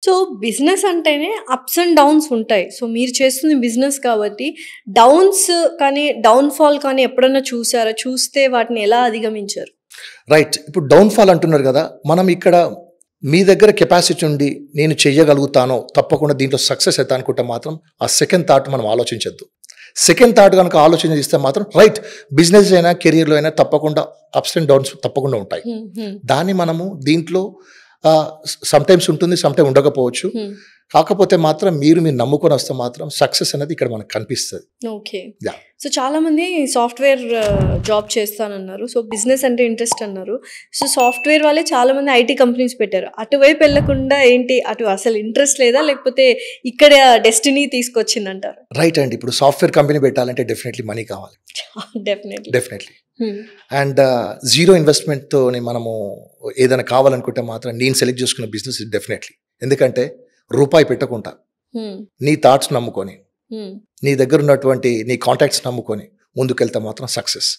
So, business అంటేనే ups and downs ఉంటాయి. So, మీరు చేస్తుంది బిజినెస్ కాబట్టి డౌన్స్ కానీ, డౌన్‌ఫాల్ కానీ ఎప్పుడన్నా చూసారా? చూస్తే వాటిని ఎలా అధిగమించారు? రైట్. ఇప్పుడు డౌన్‌ఫాల్ అంటున్నారు గదా! మనం ఇక్కడ మీ దగ్గర కెపాసిటీ ఉండి నేను చెయ్యగలుగుతాను, తప్పకుండా దీంట్లో సక్సెస్ అయితా అనుకుంటే మాత్రం ఆ సెకండ్ థాట్ మనం ఆలోచించొద్దు. సెకండ్ థాట్ గనుక ఆలోచన చేస్తే మాత్రం రైట్, బిజినెస్ అయినా, కెరియర్‌లో అయినా తప్పకుండా అప్స్ అండ్ డౌన్స్ తప్పకుండా ఉంటాయి. హ్మ్. హ్మ్. దాన్ని మనము దీంట్లో సమ్‌టైమ్స్ ఉంటుంది, సమ్‌టైమ్ ఉండకపోవచ్చు. హ్మ్. కాకపోతే మాత్రం మీరు నమ్ముకొని వస్తే మాత్రం సక్సెస్ అనేది ఇక్కడ మనకు కనిపిస్తది. ఓకే. యాహ్! సో, చాలామంది సాఫ్ట్‌వేర్ జాబ్ చేస్తానన్నారు. సో, బిజినెస్ అంటే ఇంట్రెస్ట్ అన్నారు. సో, సాఫ్ట్‌వేర్ వాళ్ళే చాలామంది ఐటీ కంపెనీస్ పెట్టారు. అటువైపు ఎళ్ళకుండా ఏంటి అటు అసలు ఇంట్రెస్ట్ లేదా? లేకపోతే ఇక్కడ డెస్టినీ తీసుకొచ్చిందంటారా? రైట్ అండి. ఇప్పుడు సాఫ్ట్‌వేర్ కంపెనీ పెట్టాలంటే డెఫినెట్‌లీ మనీ కావాలి. డెఫినెట్‌లీ. డెఫినెట్‌లీ. హ్మ్. అండ్ జీరో ఇన్వెస్ట్‌మెంట్‌తోని మనము ఏదైనా కావాలనుకుంటే మాత్రం నేను సెలెక్ట్ చేసుకున్న బిజినెస్ డెఫినెట్‌లీ. ఎందుకంటే రూపాయి పెట్టకుండా హ్మ్. నీ థాట్స్ నమ్ముకొని, హ్మ్. నీ దగ్గర ఉన్నటువంటి నీ కాంటాక్ట్స్ నమ్ముకొని ముందుకెళ్తే మాత్రం సక్సెస్.